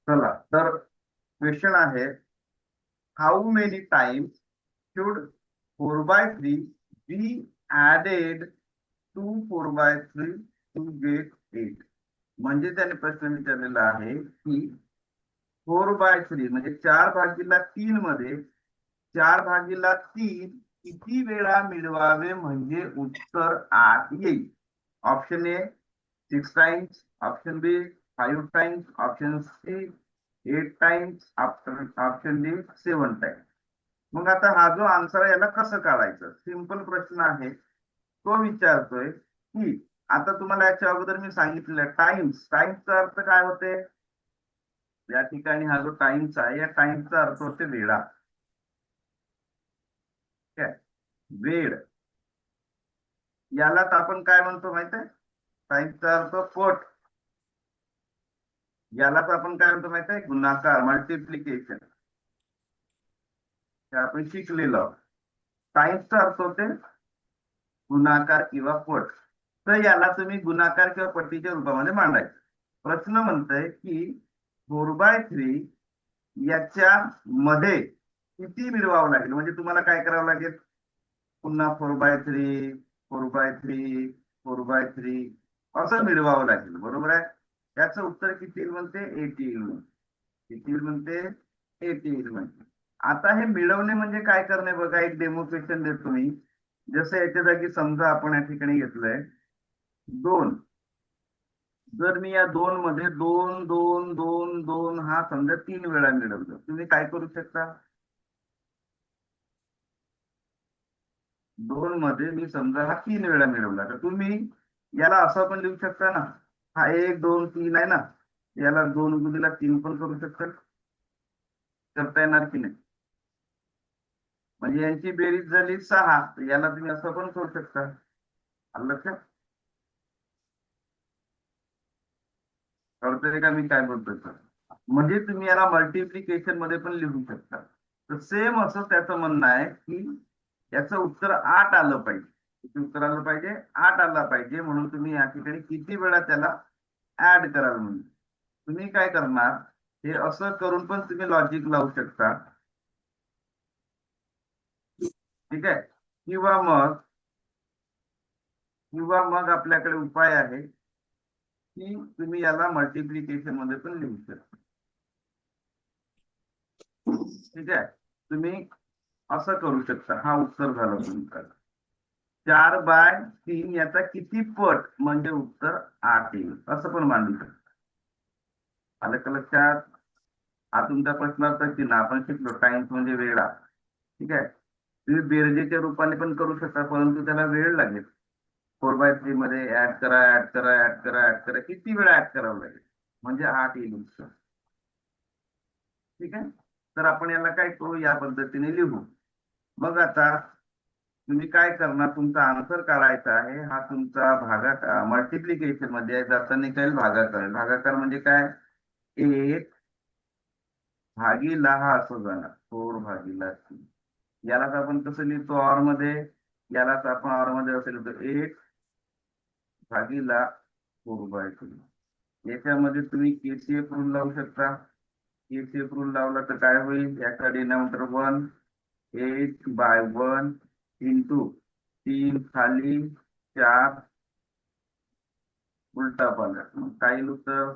चला तर क्वेश्चन आहे, how many times should 4/3 be added to 4/3 to get 8? म्हणजे त्याने प्रश्न विचारलेला आहे की 4/3 म्हणजे 4/3 मध्ये 4/3 किती वेळा मिळवावे म्हणजे उत्तर 8 येईल. Option A 6 times, option B 5 times, option C 8 times, option D 7 times. मग आता हा जो आन्सर आहे याला कसं काढायचं, सिंपल प्रश्न आहे. तो विचारतोय की आता तुम्हाला याच्या अगोदर मी सांगितलेलं टाइम्स, टाइम्सचा अर्थ काय होते. या ठिकाणी हा जो टाइम्स आहे या टाइम्सचा अर्थ होते वेळा. ठीक आहे, वेळ. यालाच आपण काय म्हणतो माहित आहे, टाइम्सचा अर्थ पट. यालाच आपण काय म्हणतो माहित आहे, गुणाकार, मल्टिप्लिकेशन. हे आपण शिकलेलो. टाइम्सचा अर्थ होते गुणाकार किंवा पट. तर याला तुम्ही गुणाकार किंवा पटीच्या रूपामध्ये मांडायचं. प्रश्न म्हणतोय की 4/3 याच्या मध्ये किती मिळवावं लागेल, म्हणजे तुम्हाला काय करावं लागेल, पुन्हा 4/3, 4/3, 4/3 असं मिळवावं लागेल. बरोबर आहे. याचं उत्तर किती येईल म्हणते, 80 येईल. किती येईल म्हणते, 80 येईल म्हणते. आता हे मिळवणे म्हणजे काय करणे बघा, एक डेमोन्स्ट्रेशन देतो मी. जसं याच्या जागी समजा आपण या ठिकाणी घेतलंय 2. जर मी या 2 मध्ये 2 2 2 2 हा समजा 3 वेळा मिळवलं, तुम्ही काय करू शकता, 2 मध्ये मी समजा हा 3 वेळा मिळवला, तर तुम्ही याला असं पण लिहू शकता ना, हा 1 2 3 आहे ना, याला 2 गुणिले 3 पण करू शकता. करता येणार की नाही. म्हणजे यांची बेरीज झाली 6, तर याला तुम्ही असं पण करू शकता. आलं लक्षात. कळतंय का मी काय बोलतोय सर. म्हणजे तुम्ही याला मल्टिप्लिकेशन मध्ये पण लिहू शकता. तर सेम असं त्याचं म्हणणं आहे की याचं उत्तर 8 आलं पाहिजे. किती उत्तर आलं पाहिजे, 8 आलं पाहिजे. म्हणून तुम्ही या ठिकाणी किती वेळा त्याला ऍड कराल. म्हणजे तुम्ही काय करणार, हे असं करून पण तुम्ही लॉजिक लावू शकता. ठीक आहे. किंवा मग आपल्याकडे उपाय आहे की तुम्ही याला मल्टिप्लिकेशन मध्ये पण लिहू शकता. ठीक आहे. तुम्ही असं करू शकता. हा उत्तर झालं तुमचं. 4/3 याचा किती पट म्हणजे उत्तर 8 येईल, असं पण मांडू शकता. आलं का लक्षात. हा तुमचा प्रश्नार्थ चिन्ह आपण शिकलो, टाइम्स म्हणजे वेळा. ठीक आहे. तुम्ही बेरजेच्या रूपाने पण करू शकता, परंतु त्याला वेळ लागेल. 4/3 मध्ये ऍड करा, ऍड करा, ऍड करा, ऍड करा, किती वेळा ऍड करावं लागेल म्हणजे 8 येईल उत्तर. ठीक आहे. तर आपण याला काय करू, या पद्धतीने लिहू. मग आता तुम्ही काय करणार, तुमचा आन्सर काढायचा आहे. हा तुमचा भागाकार मल्टिप्लिकेशन मध्ये आहे, जाताना काय भागाकार. भागाकार म्हणजे काय, 1/6 असं जाणार, 4/3. यालाच आपण कसं लिहितो ऑर मध्ये, यालाच आपण ऑर मध्ये असं लिहितो 1/4/3. याच्यामध्ये तुम्ही केसीएफ रूल लावू शकता. केसीएफ रूल लावला तर काय होईल, याचा डिनॉमिनेटर 1, 8/1 इंटू 3 खाली 4 उलटा पालट. मग काय येईल उत्तर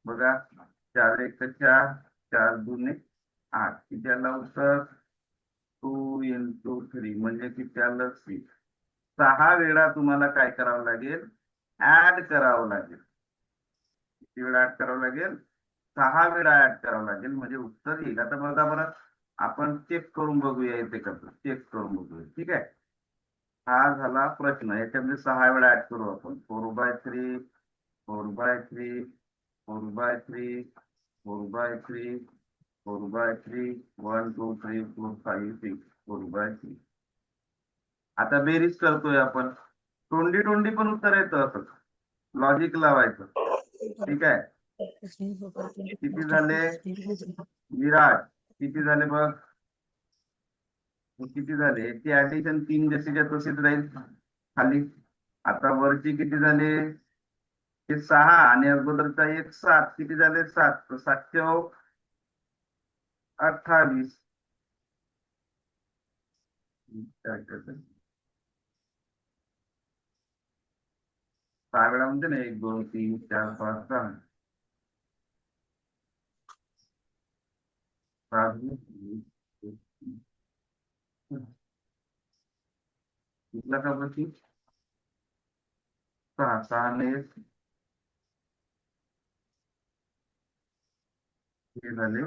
बघा, 4 1 4, 4 2 8. किती आला उत्तर, 2 × 3 म्हणजे किती आलं 6. 6 वेळा तुम्हाला काय करावं लागेल, ऍड करावं लागेल. किती वेळा ऍड करावं लागेल, 6 वेळा ऍड करावं लागेल म्हणजे उत्तर येईल. आता बघा बरं, आपण चेक करून बघूया इथे कसं चेक करून बघूया. ठीक आहे. हा झाला प्रश्न, याच्यामध्ये 6 वेळा ऍड करू आपण. 4/3, 4/3, 4/3, 4/3, 4/3, 1 2 3 4 5 6, 4/3. आता बेरीज करतोय आपण. तोंडी तोंडी पण उत्तर येतं असं, लॉजिक लावायचं. ठीक आहे. किती झाले विराट, किती झाले बघ, किती झाले, ती ऍडिशन 3 जशीच्या तशीच राहील खाली. आता वरची किती झाले, हे 6 आणि अगोदरचा एक 7, किती झाले? 7. 7×28. काय करते? 6 वेळा म्हणजे ना, 1 2 3 4 5 6. 7 कुठला का बघी? 6 6 ने हे झाले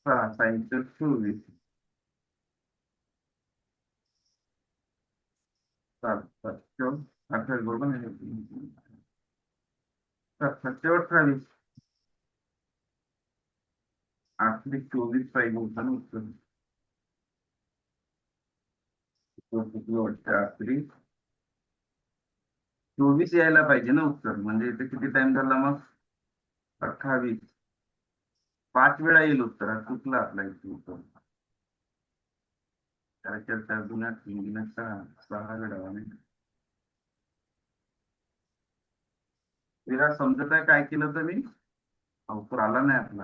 6 6 24. 7 7 28 बरोबर नाही? 7 7 28. 8 ने 24 पाहिजे होता ना उत्तर. किती वाटतं? 8 ने 24 यायला पाहिजे ना उत्तर, म्हणजे इथे किती टाइम झाला मग? 28. 5 वेळा येईल उत्तर. हा चुकला आपला इथे उत्तर. 4 4 4 गुणा 3 गुणा 6 6 वेळा नाही. तिला समजत आहे काय केलं तर मी? उत्तर आला नाही आपला.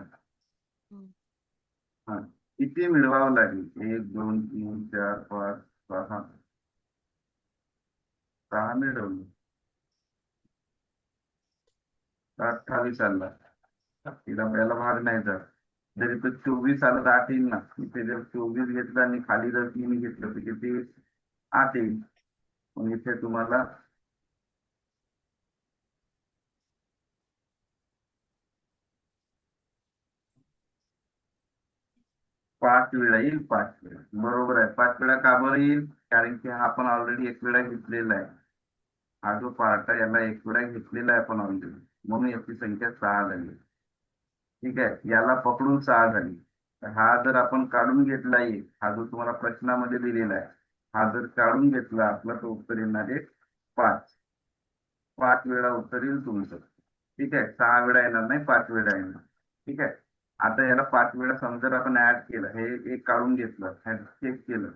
हा, किती मिळवावं लागेल? 1 2 3 4 5 6. 6 मिळवलं. 28 आला. तिला पहिला भाग नाही जात. जरी तो 24 आला तर 8 येईल ना. इथे जर 24 घेतलं आणि खाली जर 3 घेतलं तर किती? 8 येईल. मग इथे तुम्हाला 5 वेळा येईल. 5 वेळा बरोबर आहे. 5 वेळा का बरं येईल? कारण की हा आपण ऑलरेडी 1 वेळा घेतलेला आहे. हा जो पार्ट आहे याला 1 वेळा घेतलेला आहे आपण ऑलरेडी, म्हणून याची संख्या 6 झाली. ठीक आहे, याला पकडून 6 झाली. तर हा जर आपण काढून घेतला येईल, हा जो तुम्हाला प्रश्नामध्ये दिलेला आहे, हा जर काढून घेतला आपला, तो उत्तर येणार आहे 5. 5 वेळा उत्तर येईल तुमचं. ठीक आहे, 6 वेळा येणार नाही, 5 वेळा येणार. ठीक आहे. आता याला 5 वेळा समजा आपण ऍड केलं, हे एक काढून घेतलं, चेक केलं,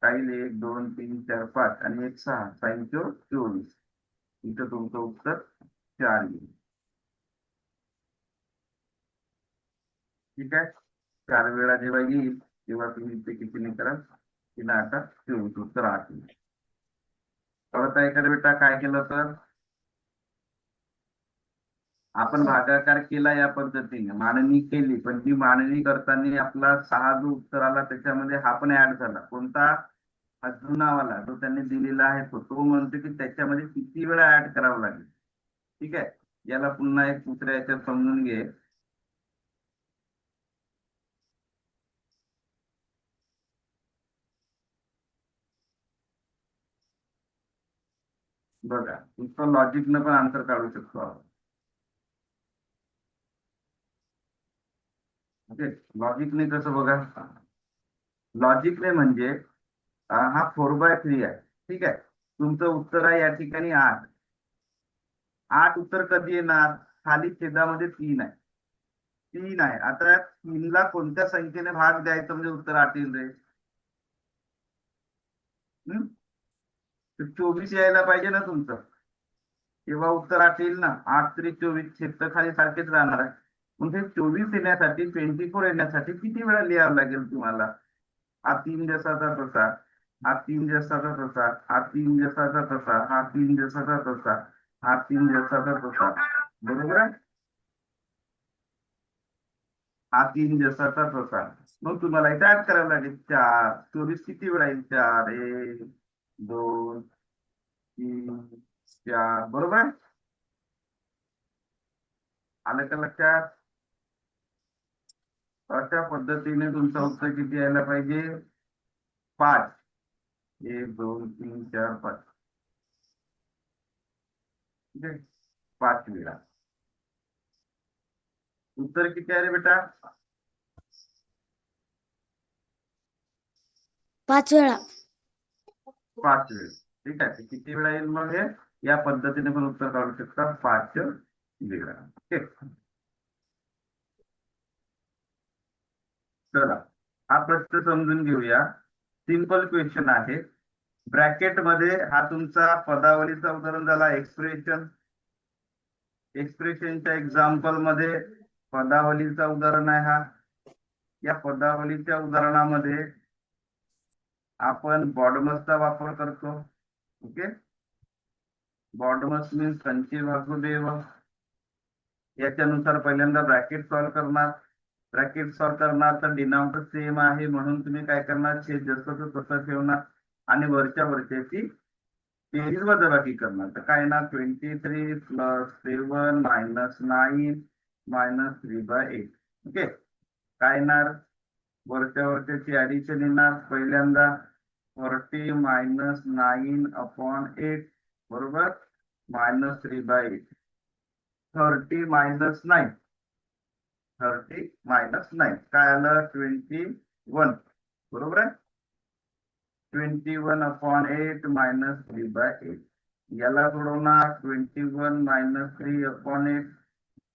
काही 1 2 3 4 5 आणि 1 6 6 24. इथं तुमचं उत्तर 4 येईल. ठीक आहे. 4 वेळा जेव्हा येईल तेव्हा तुम्ही इथे किती नाही कराल? 3 8 24, उत्तर 8 येईल. परत एखाद्या बेटा काय केलं तर आपण भागाकार केला या पद्धतीने, मांडणी केली, पण ती मांडणी करताना आपला 6 जो उत्तर आला त्याच्यामध्ये हा पण ऍड झाला. कोणता? हा जुनावाला जो त्यांनी दिलेला आहे, तो म्हणतो की त्याच्यामध्ये किती वेळा ऍड करावं लागेल. ठीक आहे, याला पुन्हा एक दुसऱ्या याच्यात समजून घे. बघा, नुसतं लॉजिकनं पण आन्सर काढू शकतो आपण. ओके, लॉजिकने कसं बघा? लॉजिकने म्हणजे हा 4/3 आहे. ठीक आहे, तुमचं उत्तर आहे या ठिकाणी 8. 8 उत्तर कधी येणार? खाली छेदामध्ये 3 आहे. 3 आहे. आता 3ला कोणत्या संख्येने भाग द्यायचा म्हणजे उत्तर 8 येईल रे? हम्म? तर 24 यायला पाहिजे ना तुमचं, तेव्हा उत्तर 8 येईल ना. 8 3 24, छेद खाली सारखेच राहणार आहे. मग हे 24 येण्यासाठी, 24 येण्यासाठी किती वेळा लिहावं लागेल तुम्हाला? हा 3 जसाचा तसा, हा 3 जसाचा तसा, हा 3 जसाचा तसा, हा 3 जसाचा तसा, हा 3 जसाचा तसा. बरोबर आहे? हा 3 जसाचा तसा. मग तुम्हाला इथे ऍड करावं लागेल 4. 24 किती वेळा येईल? 4 1 2 3 4. बरोबर आहे? आलं का लक्षात? अशा पद्धतीने तुमचं उत्तर किती यायला पाहिजे? 5. 1 2 3 4 5. ठीक आहे, 5 वेळा. उत्तर किती आहे रे बेटा? 5 वेळा. 5 वेळा. ठीक आहे, किती वेळा येईल मग हे? या पद्धतीने पण उत्तर काढू शकता, 5 वेळा. ठीक. चला, हा प्रश्न समजून घेऊया. सिंपल क्वेश्चन आहे. ब्रॅकेट मध्ये हा तुमचा पदावलीचा उदाहरण झाला, एक्सप्रेशन. एक्सप्रेशनच्या एक्झाम्पल मध्ये पदावलीचा उदाहरण आहे हा. या पदावलीच्या उदाहरणामध्ये आपण बॉडमसचा वापर करतो. ओके, बॉडमस मीन्स संची वासुदेव. याच्यानुसार पहिल्यांदा ब्रॅकेट सॉल्व करणार. ब्रॅकेट सॉल्व करणार तर डिनॉमिनेटर सेम आहे म्हणून तुम्ही काय करणार, छेद जसं तसं ठेवणार आणि वरच्या वरच्याची बेरीज वजाबाकी करणार. तर काय येणार, 23 प्लस 7 मायनस 9 मायनस 3/8. ओके, काय येणार, वरच्या वरच्याची ऍडिशन येणार. पहिल्यांदा 40 मायनस 9/8 बरोबर मायनस 3/8. 30 मायनस 9, 30 मायनस 9 काय आलं, 21 बरोबर आहे. 21/8 मायनस 3/8. याला सोडवणार, 21 मायनस 3/8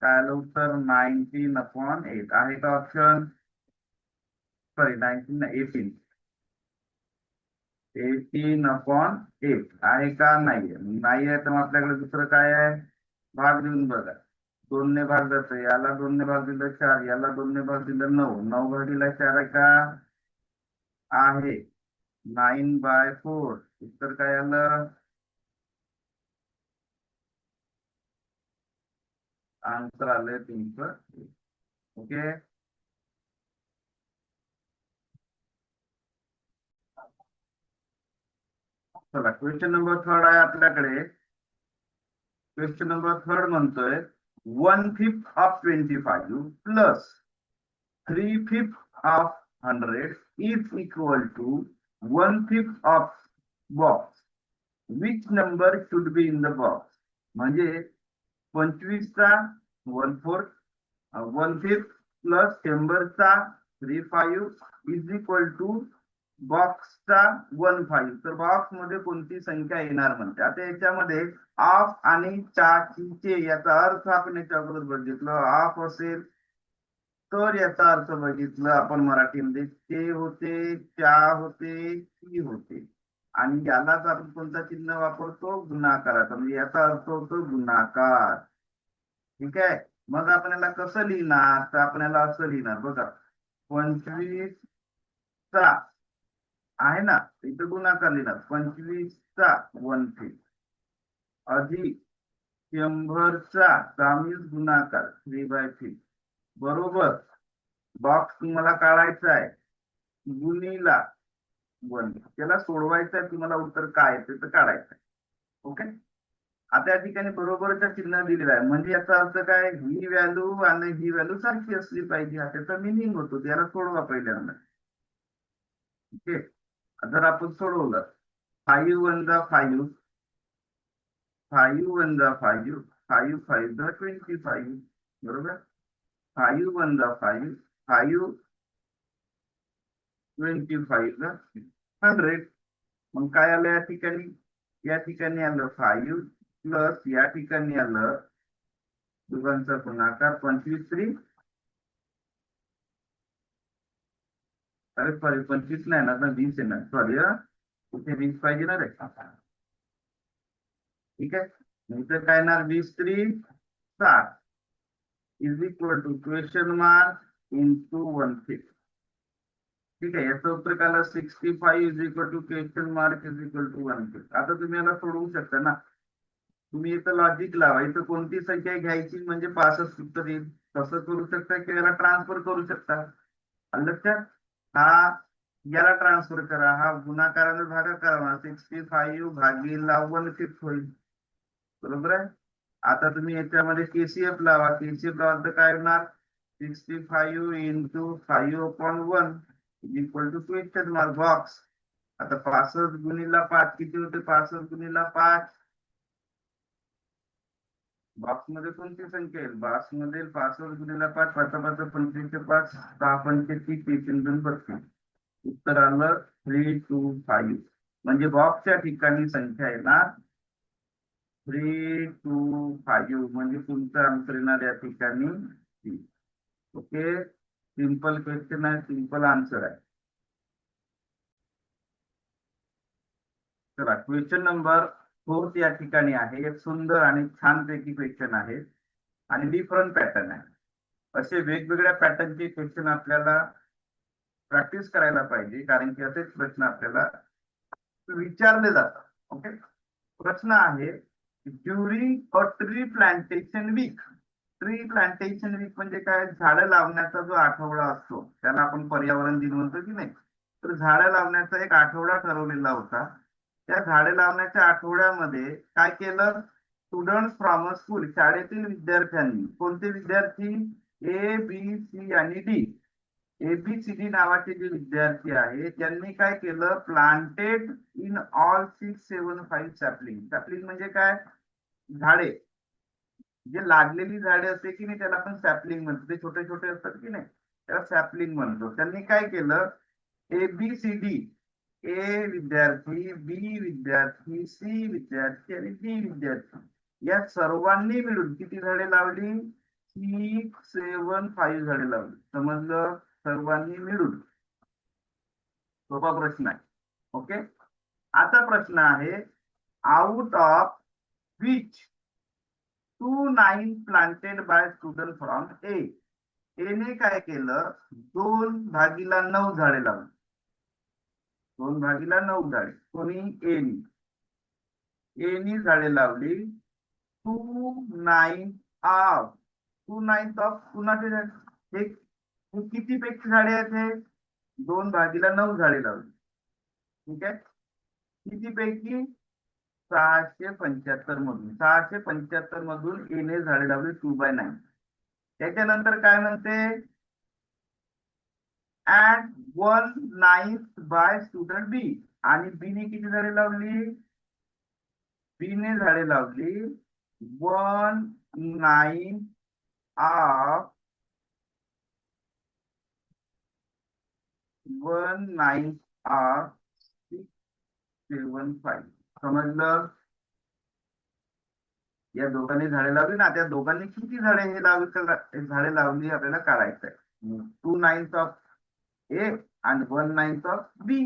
काय आलं उत्तर, 19/8 आहे का ऑप्शन, सॉरी 19 18, 18/8 आहे का, नाही आहे. तर आपल्याकडे दुसरं काय आहे, भाग देऊन बघा. 2 ने भाग जातं, याला 2 ने भाग दिलं 4, याला 2 ने भाग दिलं 9, 9 भागीला 4 आहे का, आहे. 9/4 उत्तर काय आलं, आन्सर आलंय तुमचं. ओके, चला क्वेश्चन नंबर 3 आहे आपल्याकडे. क्वेश्चन नंबर 3 म्हणतोय 1/5 of 25 plus 3/5 of 100 is equal to 1/5 of box. Which number should be in the box? म्हणजे 25चा 1/4 1/5 प्लस 100चा 3/5 इज इक्वल टू बॉक्सचा 1/5. तर बॉक्स मध्ये कोणती संख्या येणार म्हणते. आता याच्यामध्ये ऑफ आणि चे याचा अर्थ आपण याच्या अगोदर बघितलं. ऑफ असेल तर याचा अर्थ बघितलं आपण मराठीमध्ये, ते होते, त्या होते, ती होते. आणि यालाच आपण कोणता चिन्ह वापरतो, गुणाकाराचा. म्हणजे याचा अर्थ होतो गुणाकार. ठीक आहे, मग आपण याला कसं लिहिणार, तर आपण याला असं लिहिणार बघा. 25चा आहे ना, इथं गुणाकार लिहिणार. 25चा 1/5 अधिक 100चा गुणाकार 3/5 बरोबर. बॉक्स तुम्हाला काढायचा आहे गुणीला 1. त्याला सोडवायचं आहे तुम्हाला, उत्तर काय येते तर काढायचं आहे. ओके, आता या ठिकाणी बरोबरचा चिन्ह दिलेला आहे. म्हणजे याचा अर्थ काय, ही व्हॅल्यू आणि ही व्हॅल्यू सारखी असली पाहिजे, हा त्याचा मिनिंग होतो. त्याला सोडवा पहिल्यांदा. ओके, जर आपण सोडवलं 5 1 जा 5, 5 1 जा 5, 5 5 जा 25 बरोबर. 5 1 जा 5, 5 25 जा 100. मग काय आलं या ठिकाणी, या ठिकाणी आलं 5 प्लस या ठिकाणी आलं दोघांचा गुणाकार 25 अरे सॉरी 25 नाही ना, 20 आहे ना, सॉरी इथे 20 पाहिजे ना रे. ठीक आहे, नंतर काय येणार, 20×3 = 60 is equal to question mark into 1/5. ठीक आहे, याचं उत्तर काय आलं, 65 is equal to question mark is equal to 1/5. आता तुम्ही याला सोडवू शकता ना. तुम्ही इथं लॉजिक लावा, इथं कोणती संख्या घ्यायची म्हणजे 65 उत्तर येईल. तसं करू शकता किंवा याला ट्रान्सफर करू शकता. लक्षात, हा याला ट्रान्सफर करा, हा गुणाकाराने भागाकार 65 भागीला 1/5 होईल. बरोबर आहे. आता तुम्ही याच्यामध्ये केसीएफ लावा. केसीएफ लावा तर काय होणार, 65 into 5/1 equal to question mark box. आता 65 गुणीला 5 किती होते, 65 गुणीला 5. बॉक्स मध्ये कोणती संख्या येईल, बॉक्स मध्ये 65 गुणीला 5, 5 5 25 5, 6 5 30 उत्तर आलं 325. म्हणजे बॉक्सच्या ठिकाणी संख्या येणार 325. म्हणजे तुमचा आन्सर येणार या ठिकाणी. ओके, सिंपल क्वेश्चन आहे, सिंपल आन्सर आहे. चला क्वेश्चन नंबर 4 या ठिकाणी आहे. एक सुंदर आणि छानपैकी क्वेश्चन आहे. आणि डिफरंट पॅटर्न आहे. असे वेगवेगळ्या पॅटर्नचे क्वेश्चन आपल्याला प्रॅक्टिस करायला पाहिजे, कारण की असेच प्रश्न आपल्याला विचारले जातात. ओके. प्रश्न आहे, during a tree plantation week. Tree plantation week म्हणजे काय? झाडं लावण्याचा जो आठवडा असतो त्याला आपण पर्यावरण दिन म्हणतो की नाही. तर झाडं लावण्याचा एक आठवडा ठरवलेला होता. त्या झाडे लावण्याच्या आठवड्यामध्ये काय केलं? स्टुडंट फ्रॉम अ स्कूल, शाळेतील विद्यार्थ्यांनी, कोणते विद्यार्थी? ए बी सी आणि डी. एबीसीडी नावाचे जे विद्यार्थी आहेत त्यांनी काय केलं? Planted in all 675 sapling. Sapling म्हणजे काय? झाडे. जे लागलेली झाडे असते की नाही त्याला आपण सॅपलिंग म्हणतो. ते छोटे छोटे असतात की नाही त्याला सॅपलिंग म्हणतो. त्यांनी काय केलं? एबीसीडी, ए विद्यार्थी, बी विद्यार्थी, सी विद्यार्थी आणि डी विद्यार्थी या सर्वांनी मिळून किती झाडे लावली? 675 झाडे लावली. समजलं? सर्वांनी मिळून. सोपा प्रश्न आहे. ओके. आता प्रश्न आहे, out of which 29 planted by student from A. एने काय केलं? 2/9 झाडे लावली. 2/9 झाडे. कोणी? एनी. एनी झाडे लावली. 2/9 ऑफ. 2/9 ऑफ कुणाचे झाडे? हे किती पैकी झाडे आहेत? हे 2/9 झाडे लावली. ठीक आहे. किती पैकी? 675 मधून. 675 मधून एने झाडे लावली 2/9. त्याच्यानंतर काय म्हणते? ऍट 1/9 बाय स्टुडंट बी. आणि बी ने किती झाडे लावली? बी ने झाडे लावली 1/9 ऑफ 1/9 ऑफ 675. समजलं? या दोघांनी झाडे लावली ना, त्या दोघांनी किती झाडे हे लावली? झाडे लावली आपल्याला काढायचं आहे. 2/9 ऑफ ए आणि 1/9 ऑफ बी.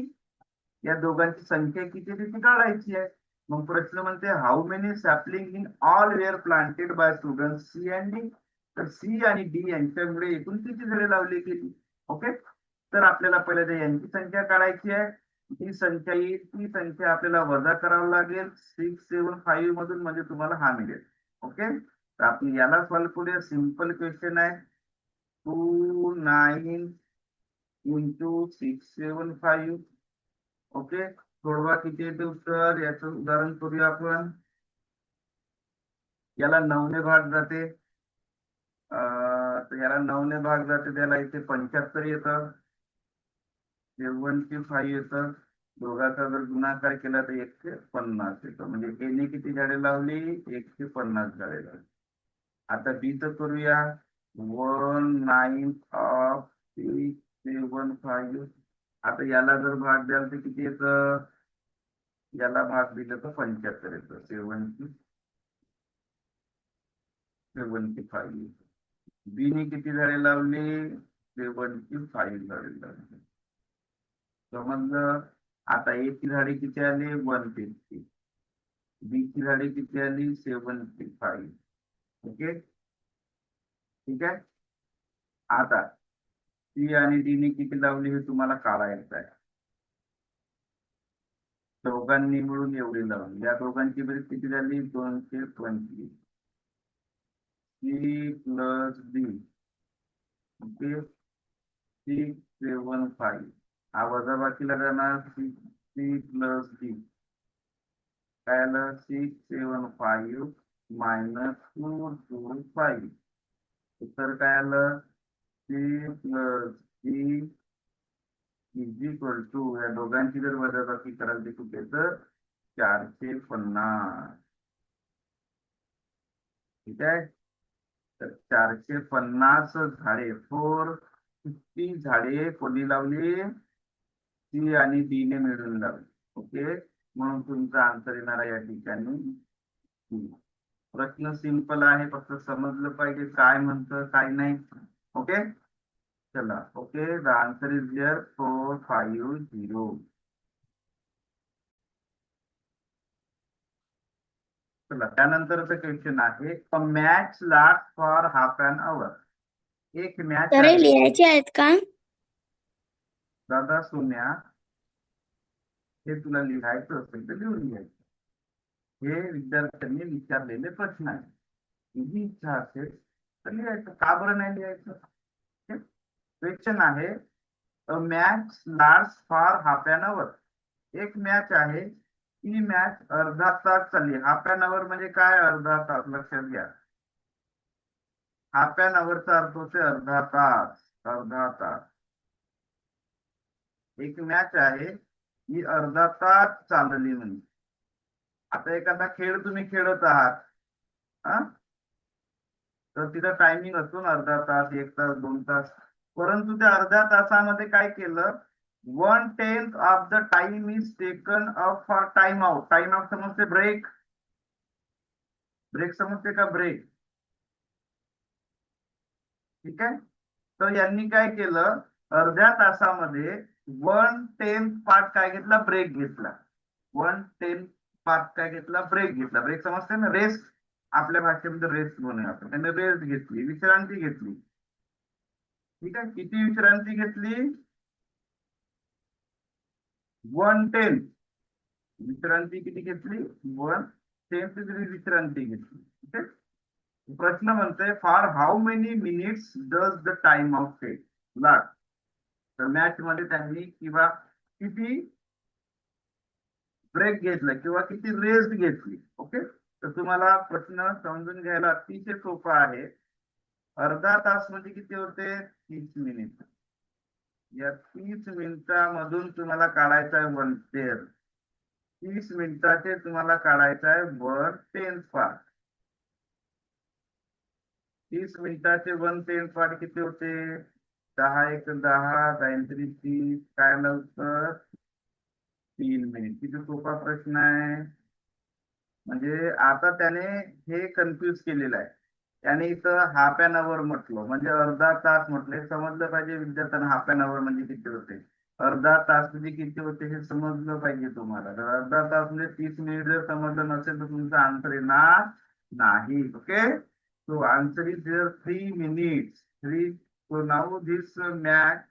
या दोघांची संख्या किती ती काढायची आहे. मग प्रश्न म्हणते, how many sapling in all were planted by student C and D. तर सी आणि डी यांच्यामुळे एकूण किती झाडे लावली गेली? ओके. तर आपल्याला पहिले यांची संख्या काढायची आहे. ती संख्या येईल, ती संख्या आपल्याला वजा करावं लागेल 675 मधून, म्हणजे तुम्हाला हा मिळेल. ओके. तर आपण याला सॉल्व्ह करूया. सिंपल क्वेश्चन आहे. 29 इंटू 675. ओके. सोडवा. किती येते उत्तर? याचं उदाहरण करूया आपण. याला 9 ने भाग जाते. तर याला 9 ने भाग जाते, त्याला इथे 75 येतं. 75 येतं. दोघांचा जर गुणाकार केला तर 150 येतं. म्हणजे एने किती झाडे लावली? 150 झाडे लावली. आता बीचं करूया. 1/9 ऑफ 675. आता याला जर भाग द्याल तर किती येतं? याला भाग दिलं तर 75 येतं. 75. बी ने किती झाडे लावली? 75 झाडे लावली. समजलं? आता ए ची झाडे किती आली? 150. बी ची झाडे किती आली? 75. ओके. ठीक आहे. आता सी आणि डी ने किती लावली हे तुम्हाला काढायचं आहे. दोघांनी मिळून एवढी लावली. या दोघांची बेरीज किती झाली? 225. C plus D. ओके. 675. हा वजाबाकीला जाणार. सी प्लस डी काय आलं? 675 मायनस 225. उत्तर काय आलं? C plus D is equal to, या दोघांची जर वजाबाकी कराल ते कुठे? तर 450. ठीक आहे. तर 450 झाडे, 450 झाडे कोणी लावली? सी आणि डी ने मिळून लावली. ओके. म्हणून तुमचा आन्सर येणार आहे या ठिकाणी. प्रश्न सिंपल आहे, फक्त समजलं पाहिजे काय म्हणतं काय नाही. ओके. चला. Okay. The answer is here 450. चला त्यानंतरचं क्वेश्चन आहे a match last for half an hour. एक मॅच तर हे आहे. लिहायचे आहेत का? दादा सोन्या, हे तुला लिहायचं असेल तर लिहून घ्यायचं. हे विद्यार्थ्यांनी विचारलेले प्रश्न आहेत. तुझी इच्छा असेल तर लिहायचं, का बरं नाही लिहायचं? क्वेश्चन आहे a match last for half an hour. एक मॅच आहे, ती मॅच अर्धा तास चालली. हाफ अन आवर म्हणजे काय? अर्धा तास. लक्षात घ्या, हाफ अन आवरचा अर्थ होते अर्धा तास. अर्धा तास. एक मॅच आहे ही अर्धा तास चालली. म्हणजे आता एखादा खेळ तुम्ही खेळत आहात, हा, तर तिथं टायमिंग असतो ना, अर्धा तास, एक तास, 2 तास. परंतु त्या अर्ध्या तासामध्ये काय केलं, 1/10 of the time is taken up for time out. Time out समजते ब्रेक. ब्रेक समजते का? ब्रेक. ठीक आहे. तर यांनी काय केलं, अर्ध्या तासामध्ये 1/10 पार्ट काय घेतला? ब्रेक घेतला. 1/10 पार्ट काय घेतला? ब्रेक घेतला. ब्रेक समजते ना? रेस्ट. आपल्या भाषेमध्ये रेस्ट म्हणूया आपण. त्यांनी रेस्ट घेतली, विश्रांती घेतली. ठीक आहे. किती विश्रांती घेतली? 1/10. विश्रांती किती घेतली? 1/10 विश्रांती घेतली. ठीक आहे. प्रश्न म्हणतोय for how many minutes does the time of take last. तर मॅच मध्ये त्यांनी किंवा किती ब्रेक घेतला किंवा किती रेस्ट घेतली. ओके. तर तुम्हाला प्रश्न समजून घ्यायला अतिशय सोपा आहे. अर्धा तास म्हणजे किती होते? 30 मिनिट. या 30 मिनिटामधून तुम्हाला काढायचा आहे 1/10. 30 मिनिटाचे तुम्हाला काढायचं आहे 1/10 पार्ट. 30 मिनिटाचे 1/10 पार्ट किती होते? 10 × 10 30, काय आलं उत्तर? 3 मिनिट. किती सोपा प्रश्न आहे. म्हणजे आता त्याने हे कन्फ्युज केलेलं आहे. त्याने इथं हाफ अन आवर म्हटलं, म्हणजे अर्धा तास म्हटलं. समजलं पाहिजे विद्यार्थ्यांना हाफ अन आवर म्हणजे किती होते, अर्धा तास म्हणजे किती होते हे समजलं पाहिजे तुम्हाला. तर अर्धा तास म्हणजे 30 मिनिट. जर समजलं नसेल तर तुमचा आन्सर येणार नाही. Okay. So answer is there 3 minutes. So now this match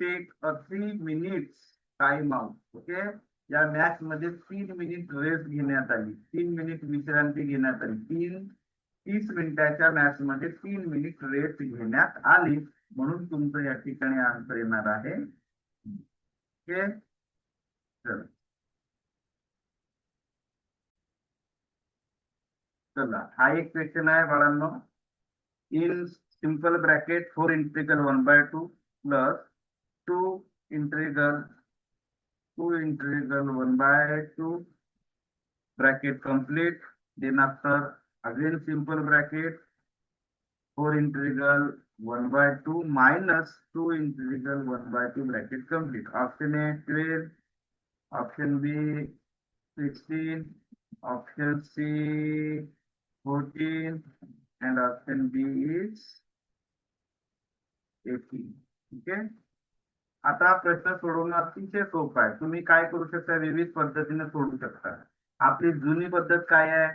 take a 3 minutes time out. Okay. या मॅच मध्ये 3 मिनिट रेस्ट घेण्यात आली, 3 मिनिट विश्रांती घेण्यात आली. 30 मिनिटाच्या मॅच मध्ये 3 मिनिट रेस्ट घेण्यात आली. म्हणून तुमचं या ठिकाणी आन्सर येणार आहे. ओके. चला हा एक क्वेश्चन आहे बाळांनो. In simple bracket 4 integral 1/2 plus 2 integral 1/2 bracket complete. Then after again simple bracket 4 integral 1/2 minus 2 integral 1/2 bracket complete. Option A 12, option B 16, option C 14, and option D is 18. Okay. आता प्रश्न सोडवणं अतिशय सोपं आहे. तुम्ही काय करू शकता, विविध पद्धतीने सोडू शकता. आपली जुनी पद्धत काय आहे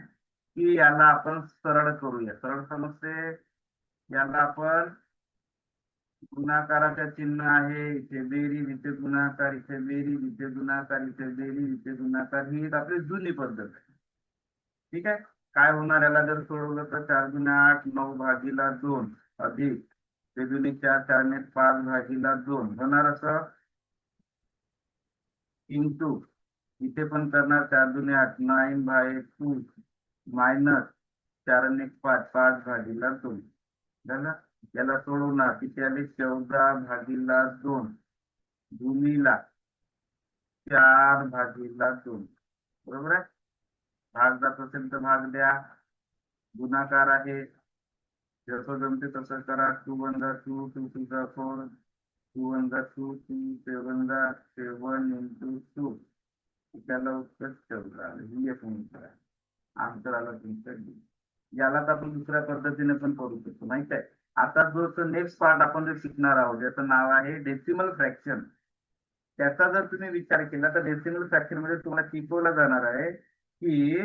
की याला आपण सरळ करूया. सरळ समजते. याला आपण गुणाकाराचे चिन्ह आहे, इथे बेरीज, इथे गुणाकार, इथे बेरीज, इथे गुणाकार, इथे बेरीज, इथे गुणाकार. ही एक आपली जुनी पद्धत आहे. ठीक आहे. काय होणार याला जर सोडवलं तर 4×8 9/2 अधिक 2×4 4 5 भागीला 2 होणार. असं इंटू इथे पण करणार 4×8 9/2 मायनस 4×1 5 भागीला 2 झालं. याला सोडवणार किती आले? 14/2 भूमीला 4/2. बरोबर आहे. भाग जात असेल तर भाग द्या. गुणाकार आहे, जसं जमते तसं करा. 2 × 2 2 × 4 2 × 2 2 7 × 2. त्याला उत्तर 14 ही एक उत्तर आहे. आन्सर आला तुमचं D. याला तर आपण दुसऱ्या पद्धतीने पण करू शकतो, माहित आहे. आता जो नेक्स्ट पार्ट आपण जे शिकणार आहोत ज्याचं नाव आहे डेसिमल फ्रॅक्शन. त्याचा जर तुम्ही विचार केला तर डेसिमल फ्रॅक्शन मध्ये तुम्हाला शिकवलं जाणार आहे की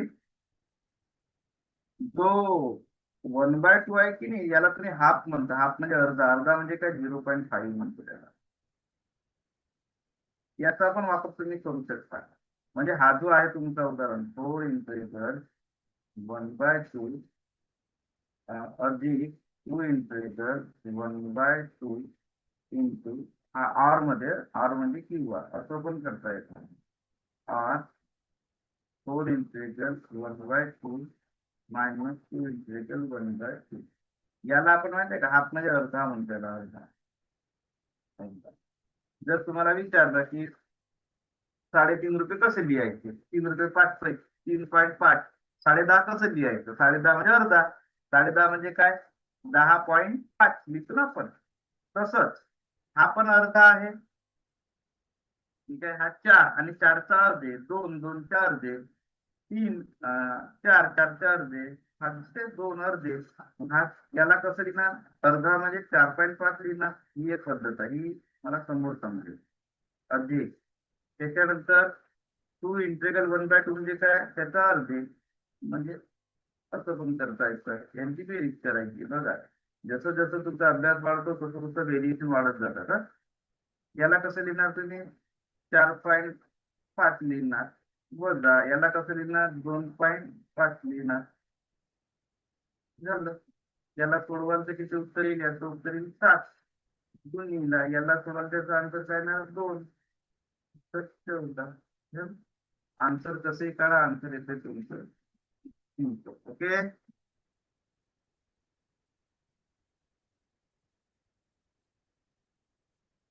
जो 1/2 आहे की नाही, याला तुम्ही हाफ म्हणता. हाफ म्हणजे अर्धा. अर्धा म्हणजे काय, 0.5 म्हणतो त्याला. याचा पण वापर तुम्ही करू शकता. म्हणजे हा जो आहे तुमचा उदाहरण, 4 × 1/2 अधिक 2 × 1/2 इंटू हा आर मध्ये, आर म्हणजे क्यू आर असं पण करता येतं. आर 4 × 1/2 -2 × 1/2. याला आपण माहितीये का, हाफ म्हणजे अर्धा म्हणतो याला, अर्धा. जर तुम्हाला विचारलं की 3.5 रुपये कसे लिहायचे, 3 रुपये 5 पैसे, 3.5, 10.5 कसं लिहायचं, 10.5 म्हणजे अर्धा. 10.5 म्हणजे काय, 10.5 लिहितो ना आपण. तसंच हा पण अर्धा आहे. ठीक आहे. हा 4 आणि 4चा अर्धे, 2 2 4 दे, 3 4 4 4 दे, हा दुसरे 2 अर्धे. हा याला कसं लिहिणार, अर्धा म्हणजे 4.5 लिहिणार. ही एक पद्धत आहे, ही मला समोर समजेल. अधिक त्याच्यानंतर 2 × 1/2 म्हणजे काय, त्याचा अर्धे. म्हणजे असं पण करता येतं. यांची बेरीज करायची बघा. जसं जसं तुमचा अभ्यास वाढतो तसं तसं व्हेरिएशन वाढत जातं का. याला कसं लिहिणार तुम्ही, 4.5 लिहिणार. वजा याला कसं लिहिणार, 2.5 लिहिणार. झालं. याला सोडवाल तर किती उत्तर येईल, याचं उत्तर येईल 7. 2 लिहिला, याला सोडवाल त्याचा आन्सर काय ना 2. सत्य होता. आन्सर कसे काढा, आन्सर येते तुमचं. ओके.